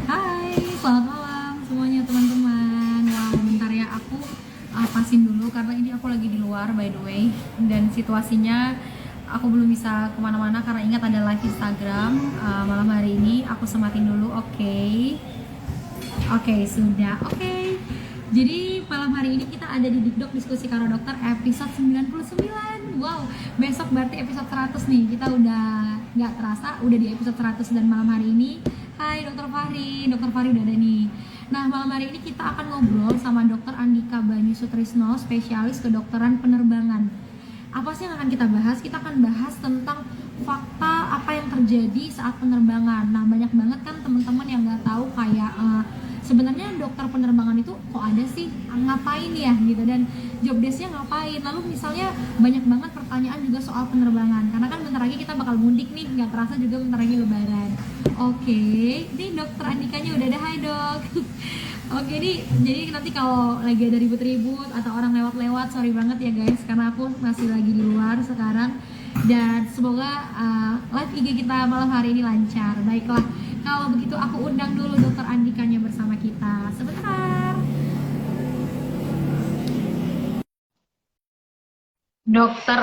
Hai, selamat malam semuanya teman-teman. Wow, bentar ya aku pasin dulu karena ini aku lagi di luar by the way, dan situasinya aku belum bisa kemana-mana karena ingat ada live Instagram malam hari ini. Aku sematin dulu, oke. Oke, sudah. Oke. Jadi malam hari ini kita ada di Dikdok Diskusi Karo Dokter episode 99. Wow, besok berarti episode 100 nih. Kita udah nggak terasa udah di episode 100 dan malam hari ini. Hai Dokter Fahri, Dokter Fahri udah ada nih. Nah, malam hari ini kita akan ngobrol sama Dokter Andika Banyu Sutrisno, spesialis kedokteran penerbangan. Apa sih yang akan kita bahas? Kita akan bahas tentang fakta apa yang terjadi saat penerbangan. Nah, banyak banget kan teman-teman yang nggak tahu kayak sebenarnya dokter penerbangan itu kok ada sih, ngapain ya gitu, dan job desk-nya ngapain. Lalu misalnya banyak banget pertanyaan juga soal penerbangan karena kan bentar lagi kita bakal mudik nih, nggak terasa juga bentar lagi lebaran. Oke, ini dokter Andikanya udah ada. Hai dok. Oke nih, jadi nanti kalau lagi ada ribut-ribut atau orang lewat-lewat, sorry banget ya guys, karena aku masih lagi di luar sekarang. Dan semoga live IG kita malam hari ini lancar. Baiklah, kalau begitu aku undang dulu dokter Andikanya bersama kita. Sebentar. Dokter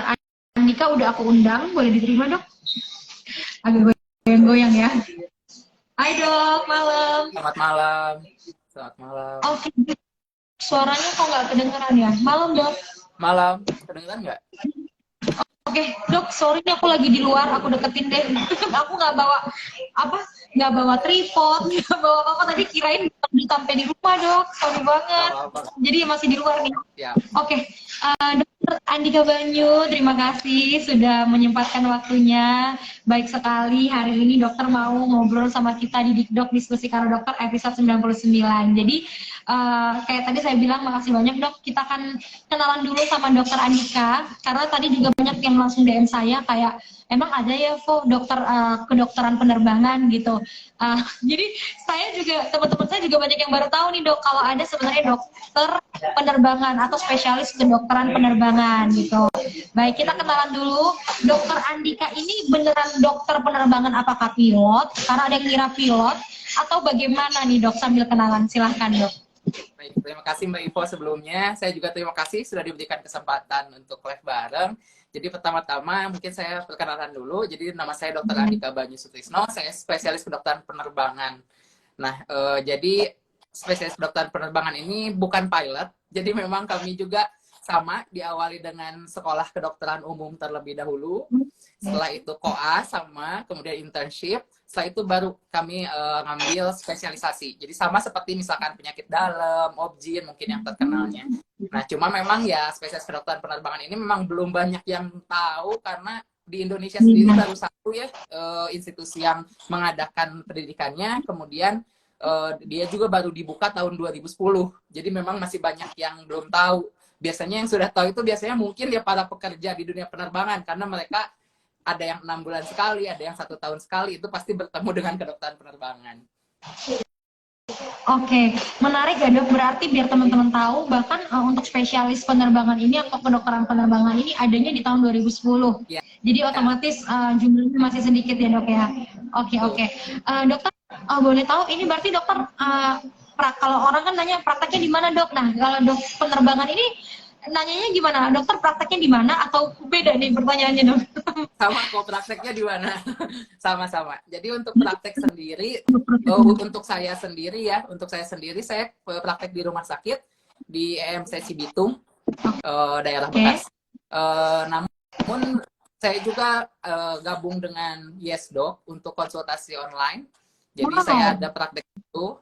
Andika udah aku undang, boleh diterima dok? Agak goyang-goyang ya. Hai dok, malam. Selamat malam. Selamat malam. Oke, suaranya kok nggak kedengeran ya? Malam dok. Malam. Kedengeran nggak? Oke, dok, sorry nih aku lagi di luar, aku deketin deh. Aku nggak bawa apa, nggak bawa tripod, nggak bawa apa-apa. Tadi kirain sampai di rumah dok, sorry banget. Jadi masih di luar nih. Ya. Oke, Dokter Andika Banyu, terima kasih sudah menyempatkan waktunya. Baik sekali hari ini dokter mau ngobrol sama kita di Dikdok Diskusi Karo Dokter episode 99. Jadi kayak tadi saya bilang, makasih banyak dok. Kita akan kenalan dulu sama dokter Andika karena tadi juga banyak yang langsung DM saya kayak emang ada ya kok dokter kedokteran penerbangan gitu. Jadi saya juga, teman-teman saya juga banyak yang baru tahu nih dok kalau ada sebenarnya dokter penerbangan atau spesialis kedokteran penerbangan gitu. Baik, kita kenalan dulu. Dokter Andika ini beneran dokter penerbangan apakah pilot? Karena ada yang kira pilot atau bagaimana nih dok? Sambil kenalan, silahkan dok. Baik, terima kasih Mbak Ivo sebelumnya. Saya juga terima kasih sudah diberikan kesempatan untuk live bareng. Jadi pertama-tama mungkin saya perkenalkan dulu. Jadi nama saya Dr. Andika Banyu Sutrisno. Saya spesialis kedokteran penerbangan. Nah, jadi spesialis kedokteran penerbangan ini bukan pilot. Jadi memang kami juga sama diawali dengan sekolah kedokteran umum terlebih dahulu. Setelah itu koas sama kemudian internship. Setelah itu baru kami ngambil spesialisasi. Jadi sama seperti misalkan penyakit dalam, obgyn mungkin yang terkenalnya. Nah, cuma memang ya spesialis kedokteran penerbangan ini memang belum banyak yang tahu karena di Indonesia sendiri baru satu ya institusi yang mengadakan pendidikannya. Kemudian dia juga baru dibuka tahun 2010. Jadi memang masih banyak yang belum tahu. Biasanya yang sudah tahu itu biasanya mungkin ya para pekerja di dunia penerbangan karena mereka ada yang 6 bulan sekali, ada yang 1 tahun sekali, itu pasti bertemu dengan kedokteran penerbangan. Oke, menarik ya dok. Berarti biar teman-teman tahu, bahkan untuk spesialis penerbangan ini atau kedokteran penerbangan ini adanya di tahun 2010. Ya. Jadi otomatis jumlahnya masih sedikit ya dok ya. Oke. Dokter, boleh tahu ini berarti dokter, kalau orang kan nanya prakteknya di mana dok? Nah, kalau dok penerbangan ini nanyanya gimana? Dokter prakteknya di mana atau beda nih pertanyaannya dok? Sama kok, prakteknya di mana? Sama-sama. Jadi untuk praktek sendiri, untuk saya sendiri saya praktek di rumah sakit di EMC Cibitung, daerah Bekasi. Namun saya juga gabung dengan YesDoc untuk konsultasi online. Jadi saya ada praktek itu.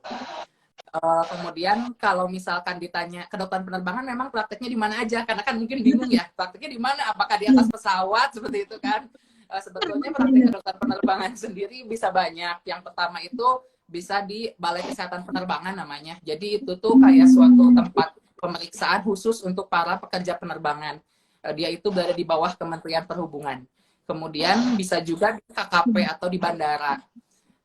Kemudian kalau misalkan ditanya kedokteran penerbangan memang prakteknya di mana aja, karena kan mungkin bingung ya prakteknya di mana, apakah di atas pesawat seperti itu kan. Sebetulnya praktek kedokteran penerbangan sendiri bisa banyak. Yang pertama itu bisa di Balai Kesehatan Penerbangan namanya. Jadi itu tuh kayak suatu tempat pemeriksaan khusus untuk para pekerja penerbangan. Dia itu berada di bawah Kementerian Perhubungan. Kemudian bisa juga di KKP atau di bandara.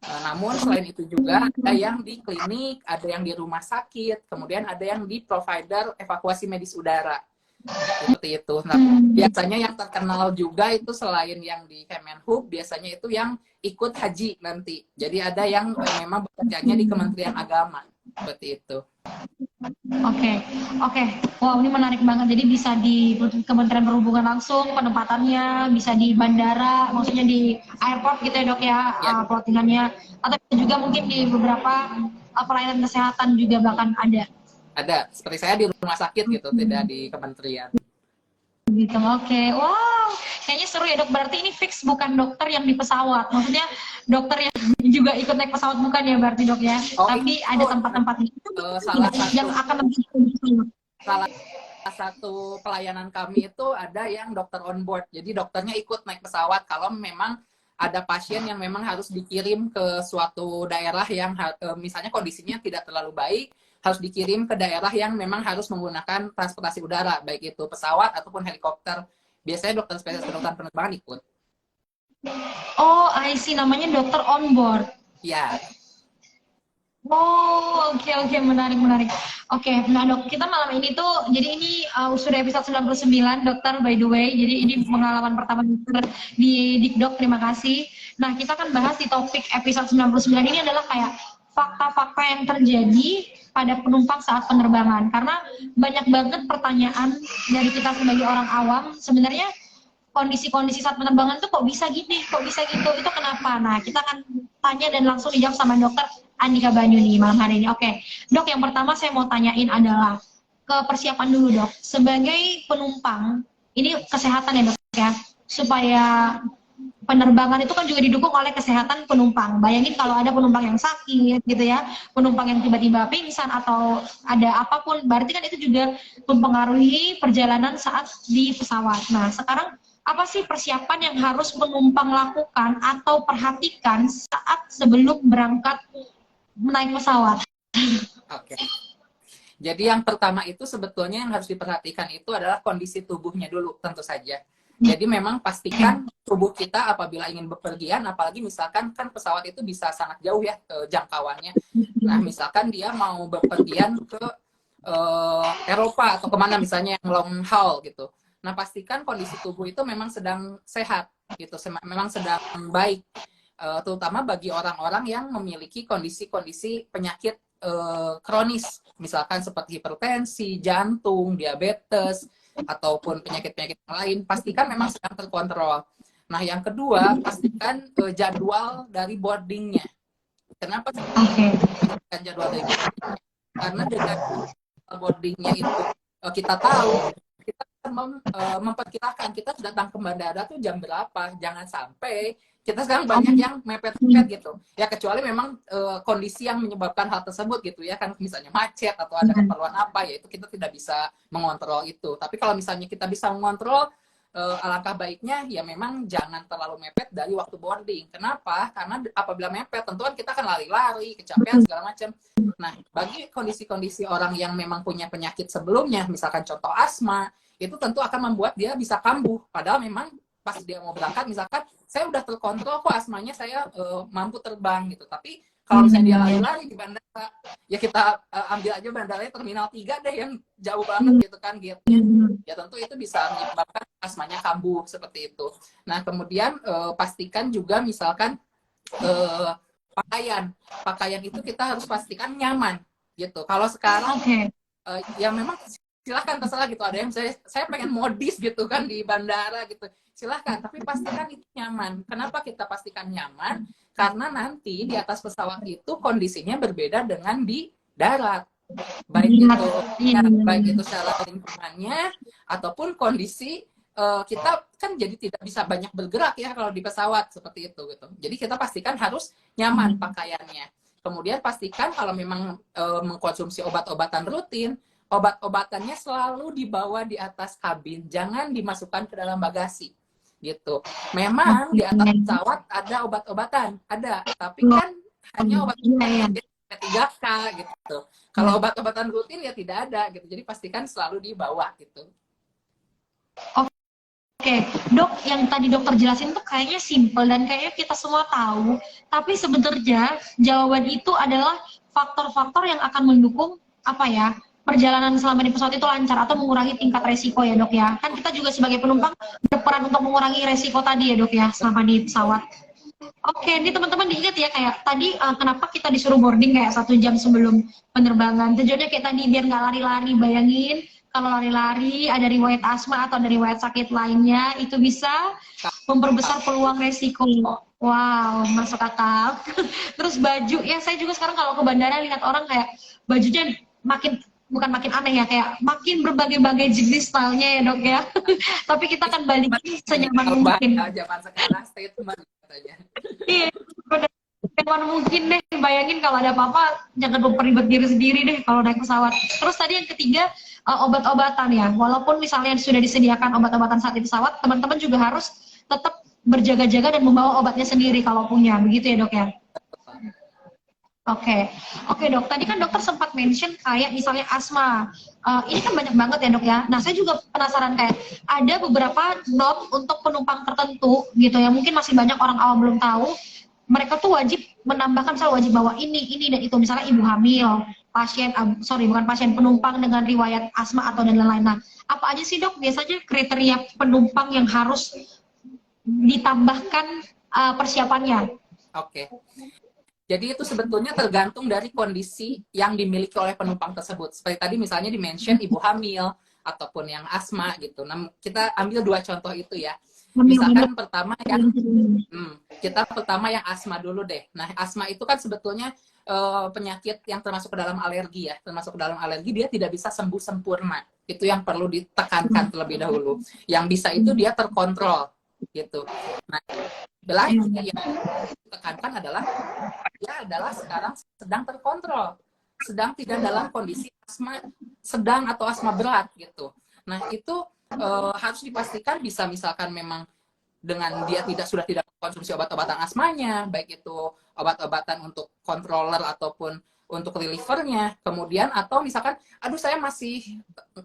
Namun selain itu juga ada yang di klinik, ada yang di rumah sakit, kemudian ada yang di provider evakuasi medis udara. Seperti itu. Nah, biasanya yang terkenal juga itu selain yang di Kemenhub, biasanya itu yang ikut haji nanti. Jadi ada yang memang bekerjanya di Kementerian Agama. Seperti itu. Oke, oke. Wow, ini menarik banget. Jadi bisa di Kementerian Perhubungan langsung penempatannya, bisa di bandara, maksudnya di airport gitu ya dok ya, Ya, plottingannya. Atau juga mungkin di beberapa pelayanan kesehatan juga bahkan ada. ada. Seperti saya di rumah sakit gitu, tidak Hmm, di kementerian. gitu. Oke, wow. Kayaknya seru ya dok. Berarti ini fix bukan dokter yang di pesawat. Maksudnya dokter yang juga ikut naik pesawat bukan ya berarti dok ya. Oh, Tapi ada itu tempat-tempatnya salah yang satu akan lebih di pesawat. salah satu pelayanan kami itu ada yang dokter on board. Jadi dokternya ikut naik pesawat kalau memang ada pasien yang memang harus dikirim ke suatu daerah yang misalnya kondisinya tidak terlalu baik, harus dikirim ke daerah yang memang harus menggunakan transportasi udara, baik itu pesawat ataupun helikopter. Biasanya dokter spesialis kedokteran penerbangan ikut. Oh, I see. Namanya dokter on board. Ya, Oh, oke oke, menarik menarik. Oke, nah dok, kita malam ini tuh, jadi ini sudah episode 99, dokter by the way. Jadi ini pengalaman pertama dokter di Dikdok, terima kasih. Nah, kita akan bahas di topik episode 99 ini adalah kayak fakta-fakta yang terjadi pada penumpang saat penerbangan. Karena banyak banget pertanyaan dari kita sebagai orang awam, sebenarnya kondisi-kondisi saat penerbangan tuh kok bisa gini, kok bisa gitu, itu kenapa? Nah, kita akan tanya dan langsung dijawab sama dokter Andika Banyu nih malam hari ini. Oke, dok, yang pertama saya mau tanyain adalah ke persiapan dulu dok. Sebagai penumpang, ini kesehatan ya dok ya, supaya penerbangan itu kan juga didukung oleh kesehatan penumpang. Bayangin kalau ada penumpang yang sakit gitu ya, penumpang yang tiba-tiba pingsan atau ada apapun, berarti kan itu juga mempengaruhi perjalanan saat di pesawat. Nah, sekarang apa sih persiapan yang harus penumpang lakukan atau perhatikan saat sebelum berangkat naik pesawat? oke. Jadi yang pertama itu sebetulnya yang harus diperhatikan itu adalah kondisi tubuhnya dulu, tentu saja. Jadi memang pastikan tubuh kita apabila ingin bepergian, apalagi misalkan kan pesawat itu bisa sangat jauh ya jangkauannya. Nah, misalkan dia mau bepergian ke Eropa atau kemana misalnya yang long haul gitu. Nah, pastikan kondisi tubuh itu memang sedang sehat gitu, memang sedang baik. Terutama bagi orang-orang yang memiliki kondisi-kondisi penyakit kronis, misalkan seperti hipertensi, jantung, diabetes, ataupun penyakit-penyakit yang lain, pastikan memang sedang terkontrol. Nah, yang kedua, pastikan jadwal dari boardingnya. Kenapa pastikan jadwal dari boardingnya? Karena dengan boardingnya itu kita tahu, kita memperkirakan kita datang ke bandara tuh jam berapa. Jangan sampai kita sekarang banyak yang mepet-mepet gitu. Ya kecuali memang kondisi yang menyebabkan hal tersebut gitu ya kan, misalnya macet atau ada keperluan apa, ya itu kita tidak bisa mengontrol itu. Tapi kalau misalnya kita bisa mengontrol, alangkah baiknya ya memang jangan terlalu mepet dari waktu boarding. Kenapa? Karena apabila mepet tentu kan kita akan lari-lari, kecapean segala macam. Nah, bagi kondisi-kondisi orang yang memang punya penyakit sebelumnya, misalkan contoh asma, itu tentu akan membuat dia bisa kambuh. Padahal memang pas dia mau berangkat, misalkan saya udah terkontrol kok asmanya, saya mampu terbang gitu. Tapi kalau misalnya dia lari-lari di bandara, ya kita ambil aja bandaranya Terminal 3 deh yang jauh banget gitu kan gate-nya. Ya tentu itu bisa menyebabkan asmanya kambuh seperti itu. Nah, kemudian pastikan juga misalkan pakaian itu kita harus pastikan nyaman gitu. Kalau sekarang ya memang silahkan terserah gitu, ada yang saya pengen modis gitu kan di bandara gitu, silahkan, tapi pastikan itu nyaman. Kenapa kita pastikan nyaman? Karena nanti di atas pesawat itu kondisinya berbeda dengan di darat, baik itu secara lingkungannya ataupun kondisi kita kan jadi tidak bisa banyak bergerak ya kalau di pesawat seperti itu gitu. Jadi kita pastikan harus nyaman pakaiannya. Kemudian pastikan kalau memang mengkonsumsi obat-obatan rutin, obat-obatannya selalu dibawa di atas kabin, jangan dimasukkan ke dalam bagasi gitu. Memang di atas pesawat ada obat-obatan, ada, tapi kan hanya obat-obatan 3K gitu. Kalau obat-obatan rutin ya tidak ada gitu. Jadi pastikan selalu dibawa gitu. Oke, dok, yang tadi dokter jelasin tuh kayaknya simple dan kayaknya kita semua tahu, tapi sebenarnya jawaban itu adalah faktor-faktor yang akan mendukung apa ya, perjalanan selama di pesawat itu lancar atau mengurangi tingkat resiko ya dok ya. Kan kita juga sebagai penumpang berperan untuk mengurangi resiko tadi ya dok ya selama di pesawat. Oke, ini teman-teman diingat ya kayak tadi kenapa kita disuruh boarding kayak 1 jam sebelum penerbangan. Tujuannya kayak tadi biar nggak lari-lari. Bayangin kalau lari-lari ada riwayat asma atau ada riwayat sakit lainnya itu bisa memperbesar peluang resiko. Wow, masuk akal. Terus baju, ya saya juga sekarang kalau ke bandara lihat orang kayak bajunya makin bukan makin aneh ya, kayak makin berbagai-bagai jenis stylenya ya dok ya. Tapi kita akan balikin senyaman Kalau mungkin. zaman sekarang statement katanya. Iya, bener. Senyaman mungkin deh. Bayangin kalau ada apa-apa, jangan memperibet diri sendiri deh kalau naik pesawat. Terus tadi yang ketiga, obat-obatan ya. Walaupun misalnya sudah disediakan obat-obatan saat di pesawat, teman-teman juga harus tetap berjaga-jaga dan membawa obatnya sendiri kalau punya. Begitu ya dok ya? Oke, oke dok. Tadi kan dokter sempat mention kayak misalnya asma. Ini kan banyak banget ya dok ya. Nah saya juga penasaran kayak ada beberapa not untuk penumpang tertentu gitu ya. Mungkin masih banyak orang awam belum tahu. Mereka tuh wajib menambahkan, misalnya wajib bawa ini dan itu. Misalnya ibu hamil, pasien, bukan pasien, penumpang dengan riwayat asma atau dan lain-lain. Nah, apa aja sih dok biasanya kriteria penumpang yang harus ditambahkan persiapannya? Oke. Jadi itu sebetulnya tergantung dari kondisi yang dimiliki oleh penumpang tersebut. Seperti tadi misalnya di-mention ibu hamil ataupun yang asma gitu. Nah, kita ambil 2 contoh itu ya. Misalkan pertama yang asma dulu deh. Nah, asma itu kan sebetulnya penyakit yang termasuk ke dalam alergi ya. Termasuk ke dalam alergi, dia tidak bisa sembuh sempurna. Itu yang perlu ditekankan terlebih dahulu. Yang bisa itu dia terkontrol gitu. Nah, lagi yang ditekankan adalah dia adalah sekarang sedang terkontrol, sedang tidak dalam kondisi asma sedang atau asma berat gitu. Nah itu harus dipastikan bisa misalkan memang dengan dia sudah tidak konsumsi obat-obatan asmanya, baik itu obat-obatan untuk controller ataupun untuk relievernya, kemudian atau misalkan, aduh saya masih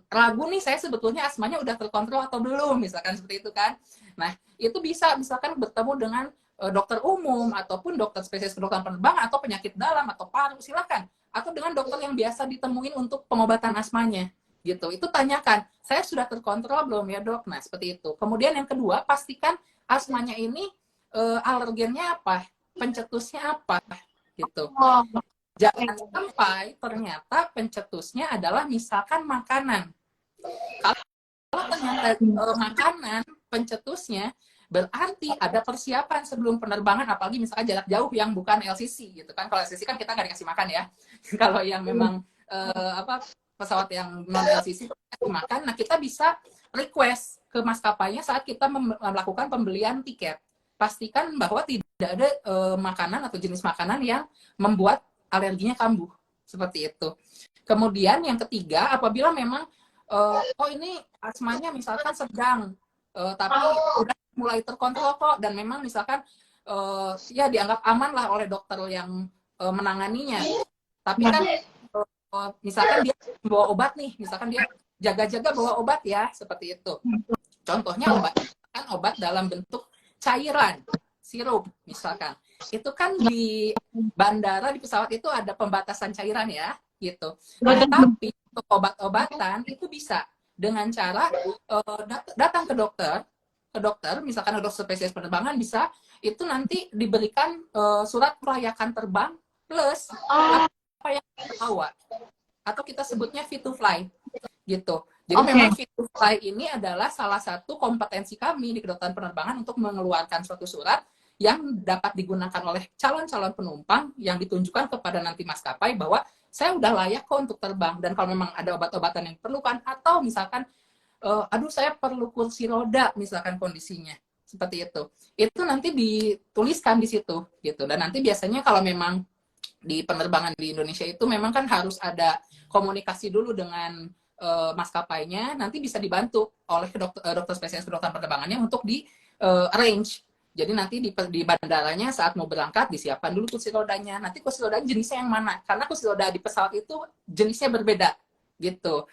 ragu nih, saya sebetulnya asmanya udah terkontrol atau belum, misalkan seperti itu kan. Nah, itu bisa misalkan bertemu dengan dokter umum, ataupun dokter spesialis kedokteran penerbangan, atau penyakit dalam, atau paru, silakan. Atau dengan dokter yang biasa ditemuin untuk pengobatan asmanya, gitu. Itu tanyakan, saya sudah terkontrol belum ya dok? Nah, seperti itu. Kemudian yang kedua, pastikan asmanya ini alergennya apa, pencetusnya apa, gitu. Jangan sampai ternyata pencetusnya adalah misalkan makanan. Kalau ternyata makanan pencetusnya, berarti ada persiapan sebelum penerbangan, apalagi misalkan jarak jauh yang bukan LCC gitu kan. Kalau LCC kan kita nggak dikasih makan ya. Kalau yang memang pesawat yang non LCC dikasih makan, nah kita bisa request ke maskapainya saat kita melakukan pembelian tiket. Pastikan bahwa tidak ada makanan atau jenis makanan yang membuat alerginya kambuh, seperti itu. Kemudian yang ketiga, apabila memang ini asmanya misalkan sedang, tapi udah mulai terkontrol kok, dan memang misalkan ya dianggap aman lah oleh dokter yang menanganinya. Tapi kan misalkan dia bawa obat nih, misalkan dia jaga-jaga bawa obat ya, seperti itu. Contohnya obat dalam bentuk cairan, sirup misalkan. Itu kan di bandara, di pesawat itu ada pembatasan cairan ya, gitu. Nah, tapi untuk obat-obatan itu bisa dengan cara datang ke dokter, misalkan dokter spesialis penerbangan bisa, itu nanti diberikan surat kelayakan terbang plus apa yang kita bawa, atau kita sebutnya fit to fly, gitu. Jadi memang fit to fly ini adalah salah satu kompetensi kami di kedokteran penerbangan untuk mengeluarkan suatu surat yang dapat digunakan oleh calon-calon penumpang yang ditunjukkan kepada nanti maskapai bahwa saya udah layak kok untuk terbang. Dan kalau memang ada obat-obatan yang diperlukan, atau misalkan aduh saya perlu kursi roda misalkan kondisinya seperti itu nanti dituliskan di situ gitu. Dan nanti biasanya kalau memang di penerbangan di Indonesia itu memang kan harus ada komunikasi dulu dengan maskapainya, nanti bisa dibantu oleh dokter spesialis kedokteran penerbangannya untuk di arrange. Jadi nanti di bandaranya saat mau berangkat disiapkan dulu kursi rodanya. Nanti kursi rodanya jenisnya yang mana? Karena kursi roda di pesawat itu jenisnya berbeda gitu.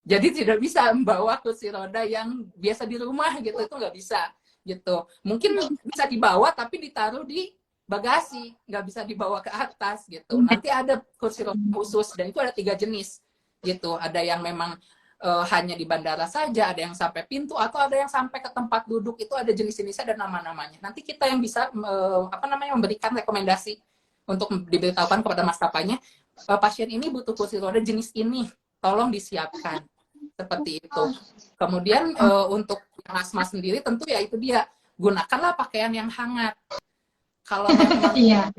Jadi tidak bisa membawa kursi roda yang biasa di rumah gitu, itu nggak bisa gitu. Mungkin bisa dibawa tapi ditaruh di bagasi, nggak bisa dibawa ke atas gitu. Nanti ada kursi roda khusus dan itu ada 3 jenis. gitu. Ada yang memang hanya di bandara saja, ada yang sampai pintu, atau ada yang sampai ke tempat duduk. Itu ada jenis-jenisnya dan nama-namanya. Nanti kita yang bisa memberikan rekomendasi untuk diberitahukan kepada maskapainya, pasien ini butuh kursi roda jenis ini, tolong disiapkan. Seperti itu. Kemudian untuk yang asma sendiri tentu ya itu dia, gunakanlah pakaian yang hangat. Kalau memang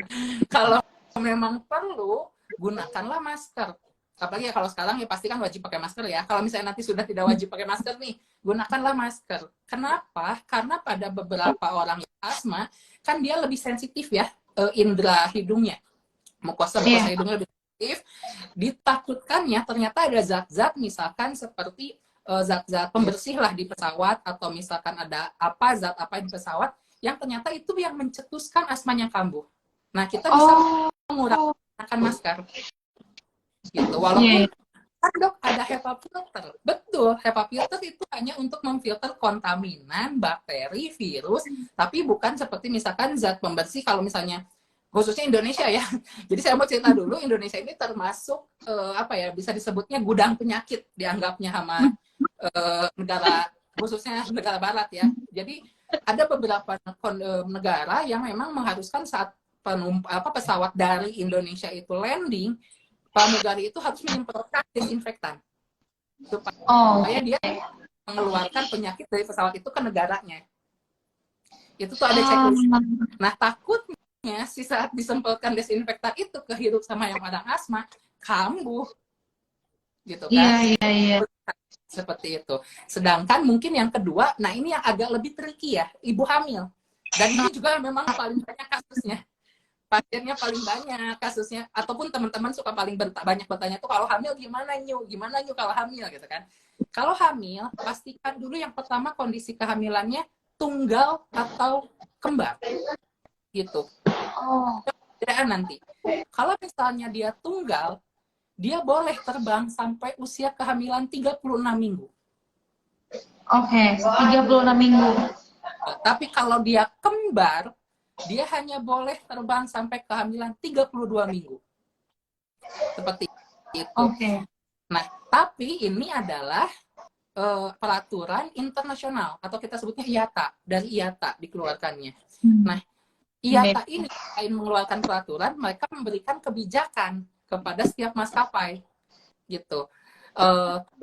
kalau memang perlu, gunakanlah masker. Apalagi ya kalau sekarang ya pasti kan wajib pakai masker ya. Kalau misalnya nanti sudah tidak wajib pakai masker nih, gunakanlah masker. Kenapa? Karena pada beberapa orang yang asma kan dia lebih sensitif ya, indera hidungnya, mukosa hidungnya lebih sensitif. Ditakutkannya ternyata ada zat-zat misalkan seperti zat-zat pembersih lah di pesawat, atau misalkan ada zat apa di pesawat yang ternyata itu yang mencetuskan asmanya kambuh. Nah, kita bisa menggunakan masker gitu. Walaupun kan dok ada HEPA filter. Betul, HEPA filter itu hanya untuk memfilter kontaminan, bakteri, virus, tapi bukan seperti misalkan zat pembersih kalau misalnya khususnya Indonesia ya. Jadi saya mau cerita dulu, Indonesia ini termasuk bisa disebutnya gudang penyakit dianggapnya sama negara, khususnya negara barat ya. Jadi ada beberapa negara yang memang mengharuskan saat pesawat dari Indonesia itu landing, pramugari itu harus menyemprotkan desinfektan supaya dia mengeluarkan penyakit dari pesawat itu ke negaranya. Itu tuh ada checklist. Nah, takutnya si saat disemprotkan desinfektan itu kehirup sama yang orang asma, kambuh. Gitu kan? Iya. Seperti itu. Sedangkan mungkin yang kedua, nah ini yang agak lebih tricky ya, ibu hamil. Dan ini juga memang paling banyak kasusnya. Pasiennya paling banyak kasusnya, ataupun teman-teman suka paling banyak bertanya tuh, kalau hamil gimana nyu kalau hamil gitu kan. Kalau hamil, pastikan dulu yang pertama kondisi kehamilannya tunggal atau kembar gitu. Perbedaan nanti. Kalau misalnya dia tunggal, dia boleh terbang sampai usia kehamilan 36 minggu. Oke, 36 minggu. Tapi kalau dia kembar, dia hanya boleh terbang sampai kehamilan 32 minggu. Seperti itu. Oke. Nah, tapi ini adalah peraturan internasional, atau kita sebutnya IATA, dari IATA dikeluarkannya. Nah, IATA ini selain mengeluarkan peraturan, mereka memberikan kebijakan kepada setiap maskapai. Gitu.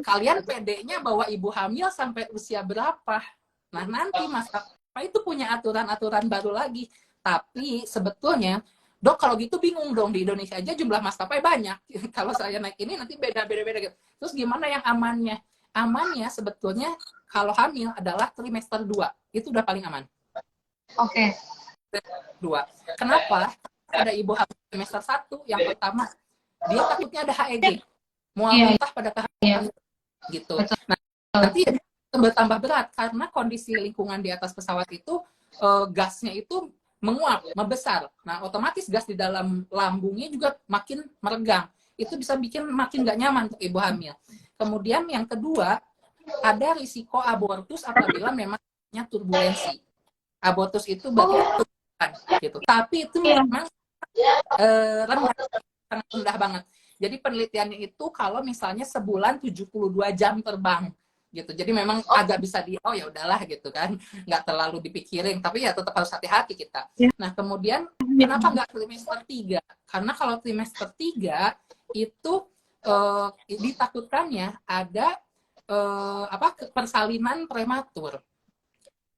Kalian PD-nya bahwa ibu hamil sampai usia berapa? Nah, nanti maskapai itu punya aturan-aturan baru lagi. Tapi sebetulnya, dok kalau gitu bingung dong, di Indonesia aja jumlah maskapai banyak. Kalau saya naik ini nanti beda-beda gitu. Terus gimana yang amannya? Amannya sebetulnya kalau hamil adalah trimester 2. Itu udah paling aman. Oke. 2. Kenapa? Ada ibu hamil trimester 1, yang pertama, dia takutnya ada HEG. Mual muntah pada kehamilan. Gitu. Nah, nanti bertambah berat karena kondisi lingkungan di atas pesawat itu gasnya itu menguap, membesar. Nah, otomatis gas di dalam lambungnya juga makin meregang. Itu bisa bikin makin nggak nyaman untuk ibu hamil. Kemudian yang kedua, ada risiko abortus apabila memang turbulensi. Abortus itu berarti gitu. Tapi itu memang rendah, sangat rendah banget. Jadi penelitiannya itu kalau misalnya sebulan 72 jam terbang. Gitu. Jadi memang agak bisa ya udahlah gitu kan, nggak terlalu dipikirin, tapi ya tetap harus hati-hati kita. Nah, kemudian kenapa nggak trimester 3? Karena kalau trimester 3 itu ditakutkannya ada persalinan prematur.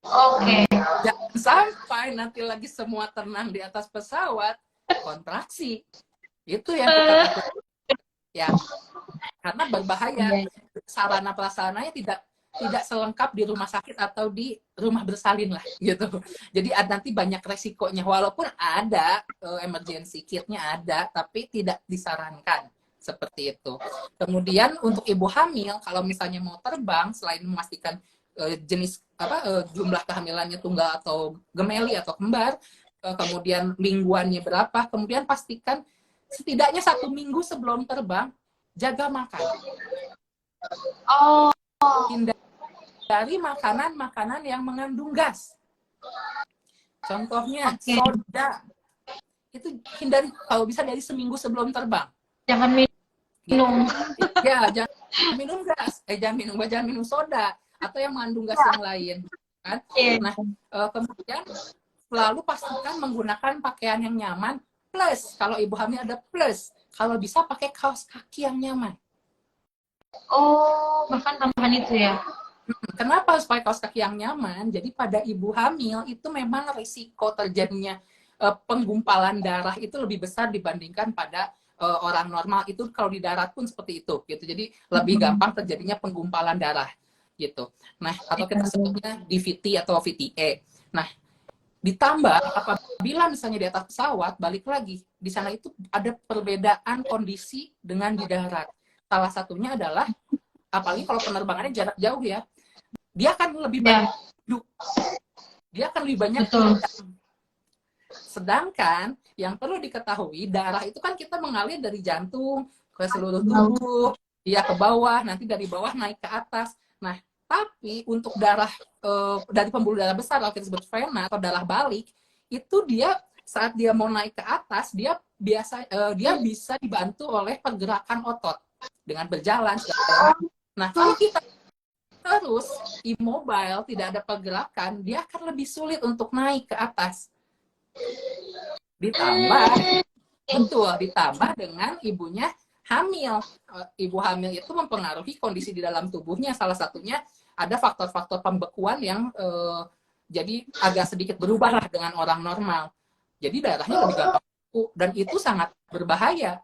Oke. Jangan sampai nanti lagi semua tenang di atas pesawat, kontraksi. Itu yang kita takutkan. Ya, karena berbahaya. Sarana prasarananya tidak selengkap di rumah sakit atau di rumah bersalin lah gitu. Jadi nanti banyak resikonya, walaupun ada emergency kitnya ada, tapi tidak disarankan seperti itu. Kemudian untuk ibu hamil kalau misalnya mau terbang, selain memastikan jenis jumlah kehamilannya tunggal atau gemeli atau kembar, kemudian mingguannya berapa, kemudian pastikan setidaknya 1 minggu sebelum terbang jaga makan. Hindari makanan-makanan yang mengandung gas. Contohnya soda. Itu hindari kalau bisa dari seminggu sebelum terbang. Jangan minum gitu. Minum. Ya, jangan minum gas, jangan minum soda atau yang mengandung gas yang lain, kan? Iya. Nah, kemudian selalu pastikan menggunakan pakaian yang nyaman. Plus, kalau ibu hamil ada plus, kalau bisa pakai kaos kaki yang nyaman. Oh, bahkan tambahan itu ya. Kenapa harus pakai kaos kaki yang nyaman? Jadi pada ibu hamil itu memang risiko terjadinya penggumpalan darah itu lebih besar dibandingkan pada orang normal. Itu kalau di darat pun seperti itu, gitu. Jadi lebih gampang terjadinya penggumpalan darah, gitu. Nah, atau kita sebutnya DVT atau VTE. Nah, ditambah apabila misalnya di atas pesawat, balik lagi, di sana itu ada perbedaan kondisi dengan di darat. Salah satunya adalah, apalagi kalau penerbangannya jarak jauh ya, dia akan lebih banyak duduk. Dia akan lebih banyak duduk. Sedangkan yang perlu diketahui, darah itu kan kita mengalir dari jantung ke seluruh tubuh, dia ke bawah, nanti dari bawah naik ke atas. Nah, tapi untuk darah dari pembuluh darah besar atau kita sebut vena atau darah balik, itu dia saat dia mau naik ke atas, dia bisa dibantu oleh pergerakan otot dengan berjalan. Nah, kalau kita terus immobile, tidak ada pergerakan, dia akan lebih sulit untuk naik ke atas. Ditambah dengan ibunya hamil. Ibu hamil itu mempengaruhi kondisi di dalam tubuhnya. Salah satunya ada faktor-faktor pembekuan yang jadi agak sedikit berubah lah dengan orang normal. Jadi darahnya lebih gampang beku, dan itu sangat berbahaya.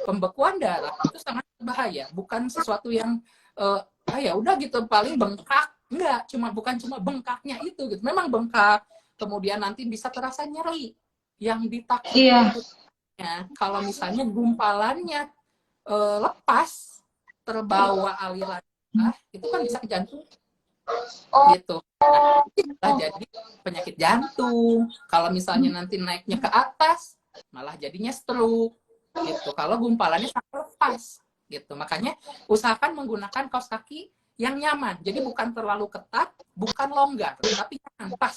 Pembekuan darah itu sangat berbahaya, bukan sesuatu yang ya udah gitu paling bengkak. Enggak, bukan cuma bengkaknya itu gitu. Memang bengkak, kemudian nanti bisa terasa nyeri. Yang ditakutkan kalau misalnya gumpalannya lepas, terbawa aliran itu kan bisa ke jantung, gitu. Nah, jadi penyakit jantung. Kalau misalnya nanti naiknya ke atas, malah jadinya stroke, gitu. Kalau gumpalannya sampai lepas, gitu. Makanya usahakan menggunakan kaos kaki yang nyaman. Jadi bukan terlalu ketat, bukan longgar, tapi nyaman, pas.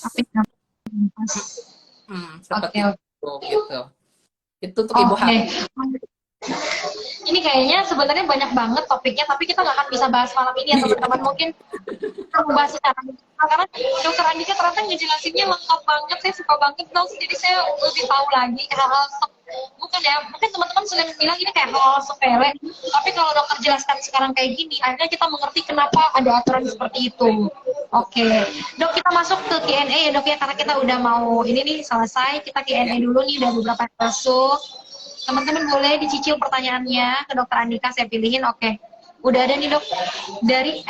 Seperti itu, gitu. Itu untuk ibu hamil. Ini kayaknya sebenarnya banyak banget topiknya, tapi kita nggak akan bisa bahas malam ini ya teman-teman. Mungkin kita membahas secara karena dokter Andika ternyata ngejelasinnya lengkap banget. Saya suka banget dong, jadi saya lebih tahu lagi hal-hal bukan ya, mungkin teman-teman sudah bilang ini kayak hal sepele, tapi kalau dokter jelaskan sekarang kayak gini, akhirnya kita mengerti kenapa ada aturan seperti itu. Oke, dok, kita masuk ke Q&A ya dok ya, karena kita udah mau ini nih selesai, kita Q&A dulu nih, udah beberapa yang masuk. Teman-teman boleh dicicil pertanyaannya ke dokter Andika, saya pilihin. Oke, udah ada nih dok, dari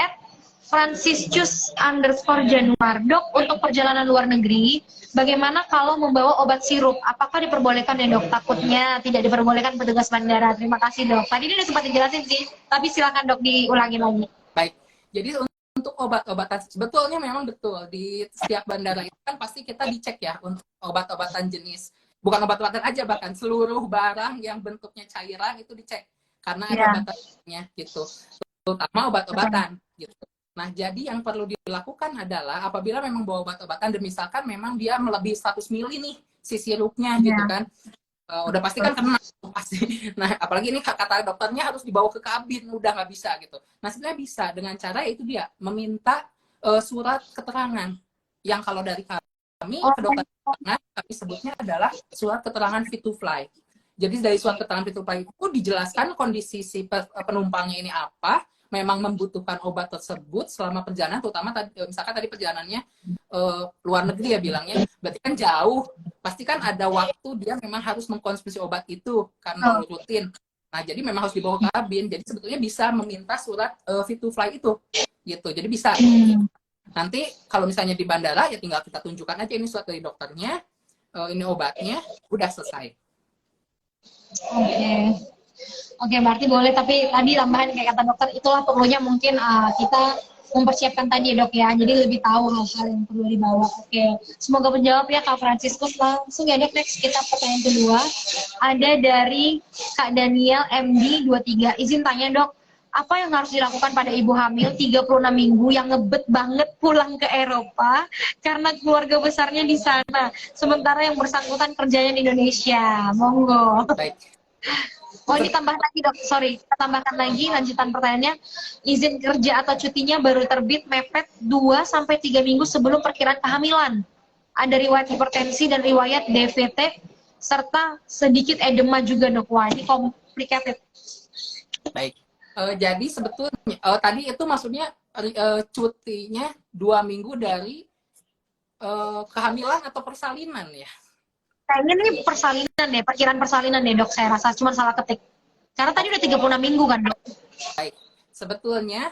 @Franciscus_Januar. Dok, untuk perjalanan luar negeri, bagaimana kalau membawa obat sirup? Apakah diperbolehkan ya dok? Takutnya tidak diperbolehkan petugas bandara. Terima kasih dok. Tadi ini udah sempat dijelasin sih, tapi silakan dok diulangi lagi. Baik, jadi untuk obat-obatan, sebetulnya memang betul, di setiap bandara itu kan pasti kita dicek ya untuk obat-obatan jenis. Bukan obat-obatan aja, bahkan seluruh barang yang bentuknya cairan itu dicek. Karena ada batasnya gitu. Terutama obat-obatan gitu. Nah, jadi yang perlu dilakukan adalah apabila memang bawa obat-obatan dan misalkan memang dia melebihi 100 mili nih si sirupnya gitu kan. Udah pasti kan kena pasti. Nah, apalagi ini kata dokternya harus dibawa ke kabin, udah nggak bisa gitu. Nah, sebenarnya bisa dengan cara itu dia meminta surat keterangan yang kalau dari kami kedokteran kami sebutnya adalah surat keterangan fit to fly. Jadi dari surat keterangan fit to fly itu dijelaskan kondisi si penumpangnya ini apa, memang membutuhkan obat tersebut selama perjalanan, terutama misalkan tadi perjalanannya luar negeri ya bilangnya, berarti kan jauh, pasti kan ada waktu dia memang harus mengkonsumsi obat itu karena rutin. Nah, jadi memang harus dibawa ke kabin. Jadi sebetulnya bisa meminta surat fit to fly itu, gitu. Jadi bisa. Nanti kalau misalnya di bandara ya tinggal kita tunjukkan aja ini surat dari dokternya, ini obatnya, udah selesai. Oke, berarti boleh, tapi tadi tambahan kayak kata dokter, itulah perlunya mungkin kita mempersiapkan tadi ya dok ya, jadi lebih tahu hal-hal yang perlu dibawa. Oke, semoga menjawab ya Kak Franciscus. Langsung ya dok, next kita pertanyaan kedua, ada dari Kak Daniel MD 23. Izin tanya dok, apa yang harus dilakukan pada ibu hamil 36 minggu yang ngebet banget pulang ke Eropa karena keluarga besarnya di sana, sementara yang bersangkutan kerjanya di Indonesia? Monggo. Baik. Oh, ini tambah lagi dok, sorry, kita tambahkan lagi lanjutan pertanyaannya. Izin kerja atau cutinya baru terbit mepet 2 sampai 3 minggu sebelum perkiraan kehamilan. Ada riwayat hipertensi dan riwayat DVT serta sedikit edema juga dok. Wah, ini complicated. Baik. Jadi sebetulnya tadi itu maksudnya cutinya 2 minggu dari kehamilan atau persalinan ya? Kayaknya ini persalinan deh, perkiraan persalinan deh dok, saya rasa cuma salah ketik. Karena tadi udah 36 minggu kan dok. Baik. Sebetulnya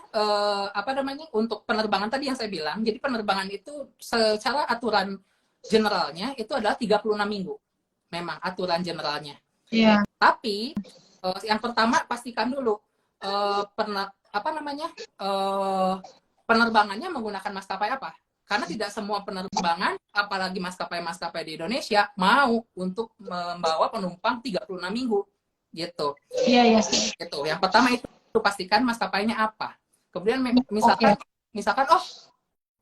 apa namanya untuk penerbangan tadi yang saya bilang, jadi penerbangan itu secara aturan generalnya itu adalah 36 minggu. Memang aturan generalnya. Iya. Tapi yang pertama pastikan dulu penerbangannya menggunakan maskapai apa? Karena tidak semua penerbangan, apalagi maskapai-maskapai di Indonesia, mau untuk membawa penumpang 36 minggu. Gitu. Iya, iya sih. Gitu. Yang pertama itu pastikan maskapainya apa. Kemudian misalkan oh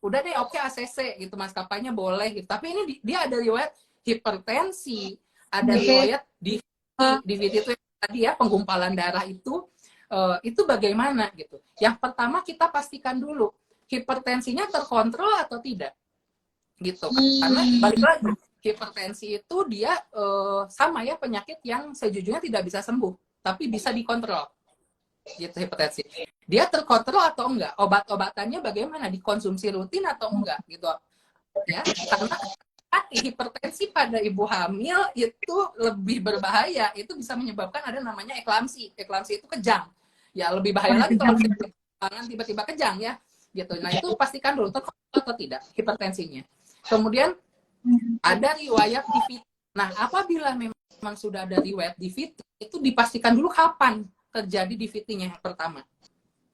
udah deh oke ACC gitu, maskapainya boleh gitu. Tapi ini dia ada riwayat hipertensi, ada riwayat DVT itu tadi ya, penggumpalan darah itu bagaimana gitu. Yang pertama kita pastikan dulu hipertensinya terkontrol atau tidak gitu. Karena balik lagi hipertensi itu dia sama ya, penyakit yang sejujurnya tidak bisa sembuh tapi bisa dikontrol gitu. Hipertensi dia terkontrol atau enggak, obat-obatannya bagaimana, dikonsumsi rutin atau enggak gitu ya. Karena hipertensi pada ibu hamil itu lebih berbahaya, itu bisa menyebabkan ada namanya eklamsi. Eklamsi itu kejang ya, lebih bahaya lagi kalau tiba-tiba kejang ya gitu. Nah itu pastikan dulu terkontrol atau tidak hipertensinya. Kemudian ada riwayat DVT. Nah apabila memang sudah ada riwayat DVT, itu dipastikan dulu kapan terjadi DVT-nya yang pertama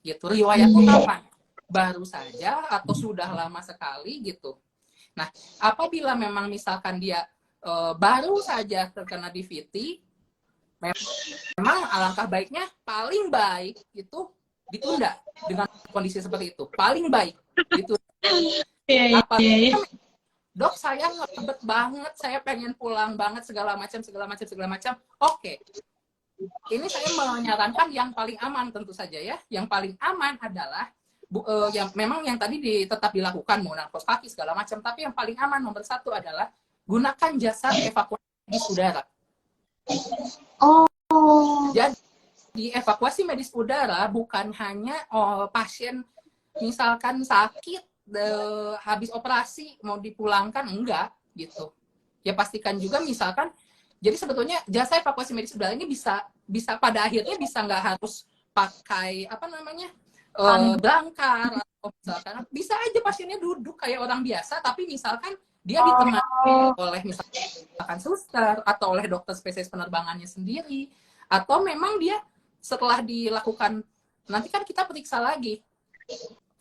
gitu. Riwayatnya kapan, baru saja atau sudah lama sekali gitu. Nah apabila memang misalkan dia baru saja terkena DVT, memang alangkah baiknya paling baik itu ditunda. Dengan kondisi seperti itu paling baik itu dok saya ngebet banget, saya pengen pulang banget segala macam. Oke, ini saya menyarankan yang paling aman tentu saja ya. Yang paling aman adalah yang memang yang tadi tetap dilakukan menggunakan kos kaki segala macam, tapi yang paling aman nomor 1 adalah gunakan jasa evakuasi medis udara. Jadi di evakuasi medis udara bukan hanya pasien misalkan sakit habis operasi mau dipulangkan, enggak gitu ya. Pastikan juga misalkan, jadi sebetulnya jasa evakuasi medis udara ini bisa pada akhirnya bisa nggak harus pakai belangkar, atau misalkan bisa aja pasiennya duduk kayak orang biasa, tapi misalkan dia ditemani oleh misalkan suster atau oleh dokter spesialis penerbangannya sendiri, atau memang dia setelah dilakukan, nanti kan kita periksa lagi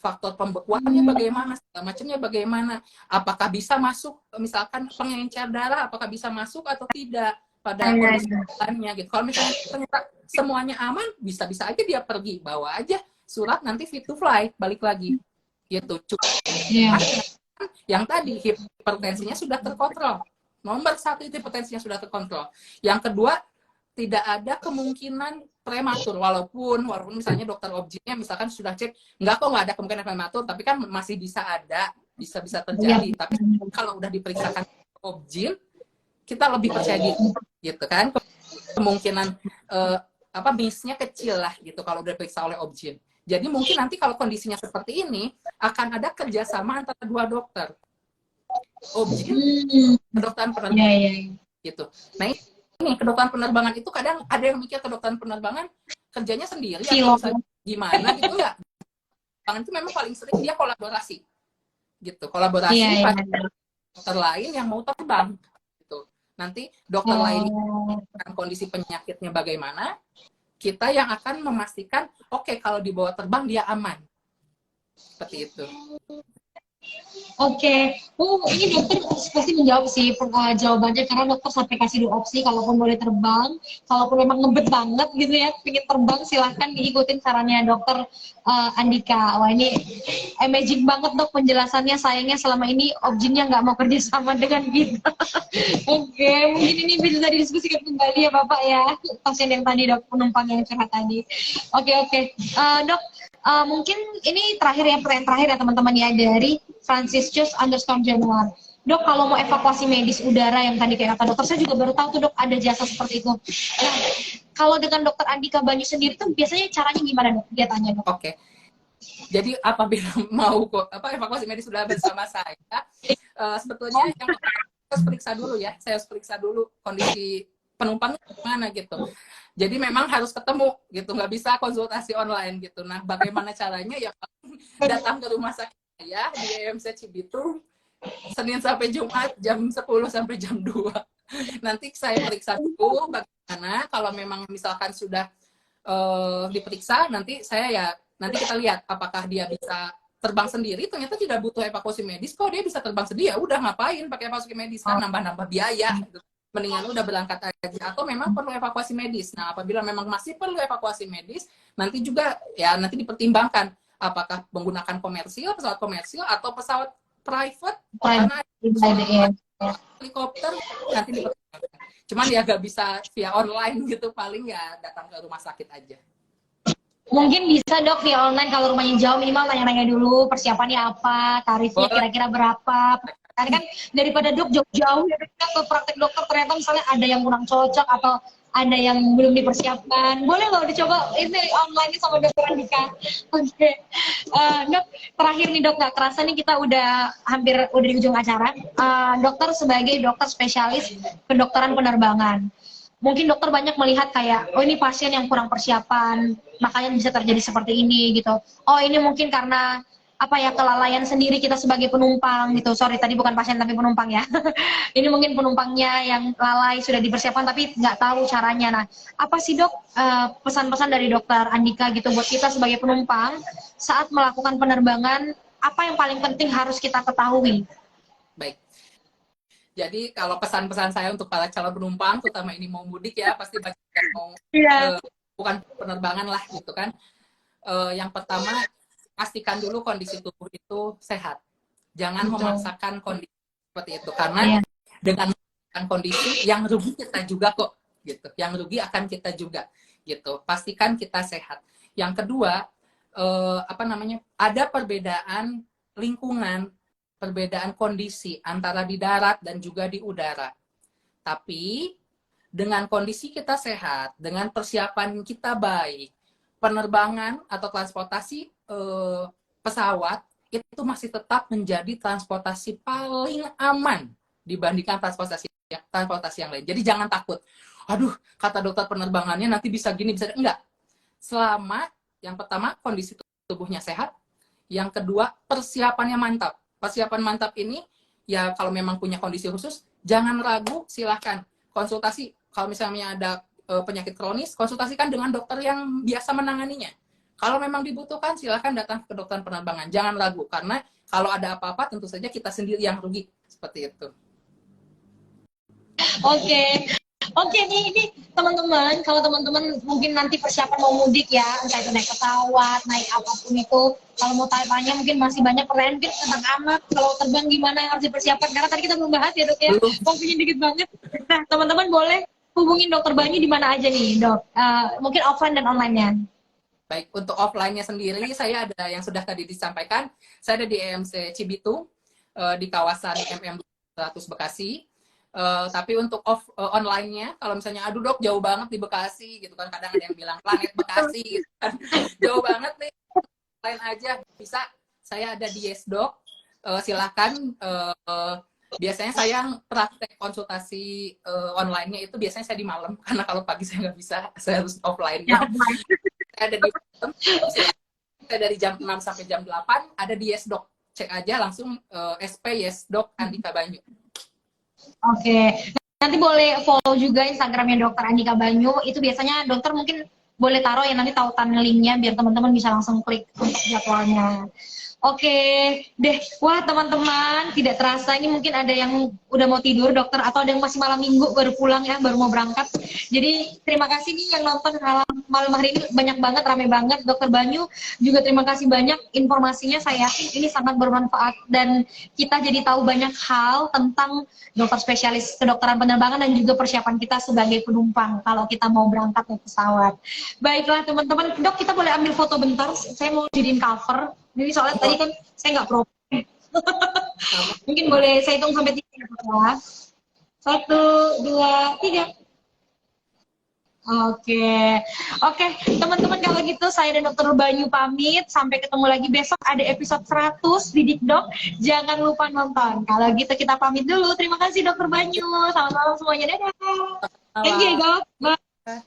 faktor pembekuannya bagaimana, segala macamnya bagaimana, apakah bisa masuk misalkan pengencer darah, apakah bisa masuk atau tidak pada kondisinya gitu. Kalau misalnya ternyata semuanya aman, bisa-bisa aja dia pergi, bawa aja surat nanti fit to fly, balik lagi gitu. Yang tadi hipertensinya sudah terkontrol, nomor 1 itu hipertensinya sudah terkontrol. Yang kedua, tidak ada kemungkinan prematur, walaupun misalnya dokter objinnya misalkan sudah cek nggak ada kemungkinan prematur, tapi kan masih bisa terjadi. Tapi kalau udah diperiksakan objin, kita lebih percaya gitu kan, kemungkinan miss-nya kecil lah gitu kalau udah diperiksa oleh objin. Jadi mungkin nanti kalau kondisinya seperti ini akan ada kerjasama antara 2 dokter, objin, kedokteran penerbangan gitu. Nah ini kedokteran penerbangan itu kadang ada yang mikir kedokteran penerbangan kerjanya sendiri atau gimana gitu, enggak. Penerbangan itu memang paling sering dia kolaborasi gitu, pada dokter lain yang mau terbang gitu. Nanti dokter lain kondisi penyakitnya bagaimana, kita yang akan memastikan oke, kalau dibawa terbang dia aman, seperti itu. Oke, ini dokter pasti menjawab sih jawabannya karena dokter sampai kasih dua opsi, kalaupun boleh terbang, kalaupun memang ngebet banget gitu ya, pengen terbang silahkan diikutin sarannya dokter Andika. Wah ini amazing banget dok penjelasannya, sayangnya selama ini Objinnya nggak mau kerja sama dengan kita. Oke, mungkin ini bisa didiskusikan kembali ya Bapak ya, pasien yang tadi dok, penumpang yang curhat tadi. Oke. Dok, mungkin ini terakhir ya, pertanyaan terakhir ya teman-teman ya dari Franciscus_Januar. Dok, kalau mau evakuasi medis udara yang tadi kayak kata dokter, saya juga baru tahu tuh dok ada jasa seperti itu. Nah, kalau dengan dokter Andika Banyu sendiri tuh biasanya caranya gimana dok? Dia tanya dok. Oke. Jadi apabila mau evakuasi medis udara bersama saya, sebetulnya yang harus periksa dulu ya. Saya harus periksa dulu kondisi penumpangnya gimana gitu. Jadi memang harus ketemu gitu, nggak bisa konsultasi online gitu. Nah, bagaimana caranya ya? Datang ke rumah sakit saya di EMC Cibitung Senin sampai Jumat jam 10 sampai jam 2. Nanti saya periksa dulu bagaimana, kalau memang misalkan sudah diperiksa, nanti kita lihat apakah dia bisa terbang sendiri, ternyata tidak butuh evakuasi medis, kok dia bisa terbang sendiri, ya udah ngapain pakai evakuasi medis, kan nambah-nambah biaya gitu. Mendingan udah berangkat aja, atau memang perlu evakuasi medis. Nah, apabila memang masih perlu evakuasi medis, nanti juga ya nanti dipertimbangkan apakah menggunakan pesawat komersil atau pesawat private, karena helikopter nanti dipertimbangkan. Cuman ya gak bisa via online gitu, paling ya datang ke rumah sakit aja. Mungkin bisa dok via online kalau rumahnya jauh, minimal tanya-tanya dulu persiapannya apa, tarifnya kira-kira berapa. Karena kan daripada dok jauh-jauh ya ke praktek dokter ternyata misalnya ada yang kurang cocok atau ada yang belum dipersiapkan. Boleh loh dicoba ini online sama dokter Andika. Oke. Dok, terakhir nih dok, nggak kerasa nih kita udah hampir di ujung acara. Dokter sebagai dokter spesialis kedokteran penerbangan. Mungkin dokter banyak melihat kayak, oh ini pasien yang kurang persiapan, makanya bisa terjadi seperti ini gitu. Oh ini mungkin karena apa ya, kelalaian sendiri kita sebagai penumpang gitu. Sorry tadi bukan pasien tapi penumpang ya. Ini mungkin penumpangnya yang lalai sudah dipersiapkan tapi nggak tahu caranya. Nah, apa sih dok pesan-pesan dari dokter Andika gitu buat kita sebagai penumpang saat melakukan penerbangan, apa yang paling penting harus kita ketahui? Baik. Jadi kalau pesan-pesan saya untuk para calon penumpang, terutama ini mau mudik ya, pasti banyak yang mau bukan penerbangan lah gitu kan. Yang pertama, pastikan dulu kondisi tubuh itu sehat. Jangan memaksakan kondisi seperti itu, karena dengan kondisi yang rugi kita juga kok gitu. Yang rugi akan kita juga gitu. Pastikan kita sehat. Yang kedua, ada perbedaan lingkungan, perbedaan kondisi antara di darat dan juga di udara. Tapi dengan kondisi kita sehat, dengan persiapan kita baik, penerbangan atau transportasi pesawat itu masih tetap menjadi transportasi paling aman dibandingkan transportasi yang lain. Jadi jangan takut. Aduh, kata dokter penerbangannya nanti bisa gini, bisa enggak. Selama yang pertama kondisi tubuhnya sehat, yang kedua persiapannya mantap. Persiapan mantap ini ya kalau memang punya kondisi khusus, jangan ragu, silahkan konsultasi. Kalau misalnya ada penyakit kronis, konsultasikan dengan dokter yang biasa menanganinya. Kalau memang dibutuhkan, silahkan datang ke dokter penerbangan. Jangan ragu, karena kalau ada apa-apa, tentu saja kita sendiri yang rugi. Seperti itu. Oke nih, ini teman-teman, kalau teman-teman mungkin nanti persiapan mau mudik ya, entah itu naik pesawat, naik apapun itu, kalau mau tanya mungkin masih banyak pertanyaan mungkin tentang anak, kalau terbang gimana yang harus dipersiapkan, karena tadi kita belum bahas ya dok ya, waktunya dikit banget. Nah teman-teman boleh hubungin dokter Banyu di mana aja nih dok, mungkin offline dan online-nya. Baik, untuk offline-nya sendiri, saya ada yang sudah tadi disampaikan. Saya ada di EMC Cibitung, di kawasan MM 100 Bekasi. Tapi untuk online-nya, kalau misalnya, aduh dok, jauh banget di Bekasi, gitu kan. Kadang ada yang bilang, planet Bekasi, gitu kan. Jauh banget nih, online aja. Bisa, saya ada di YesDoc. Silakan. Biasanya saya praktek konsultasi online-nya itu biasanya saya di malam. Karena kalau pagi saya nggak bisa, saya harus offline-nya. Saya ada di saya dari jam 6 sampai jam 8 ada di YesDoc. Cek aja langsung SP YesDoc Andika Banyu. Oke. Nanti boleh follow juga Instagramnya dokter Andika Banyu. Itu biasanya dokter mungkin boleh taruh ya nanti tautan linknya biar teman-teman bisa langsung klik untuk jadwalnya. Oke deh, wah teman-teman, tidak terasa ini mungkin ada yang udah mau tidur dokter atau ada yang masih malam minggu baru pulang ya, baru mau berangkat. Jadi terima kasih nih yang nonton malam hari ini, banyak banget, rame banget. Dokter Banyu juga terima kasih banyak informasinya, saya yakin ini sangat bermanfaat dan kita jadi tahu banyak hal tentang dokter spesialis kedokteran penerbangan dan juga persiapan kita sebagai penumpang kalau kita mau berangkat naik pesawat. Baiklah teman-teman, dok kita boleh ambil foto bentar, saya mau jadiin cover. Jadi soalnya tadi kan saya nggak pro. Mungkin boleh saya hitung sampai 3 ya. 1, 2, 3. Oke, teman-teman kalau gitu saya dan Dokter Banyu pamit. Sampai ketemu lagi besok ada episode 100 di Dikdok. Jangan lupa nonton. Kalau gitu kita pamit dulu. Terima kasih Dokter Banyu. Selamat malam semuanya. Dadah. Thank you, Dok. Bye.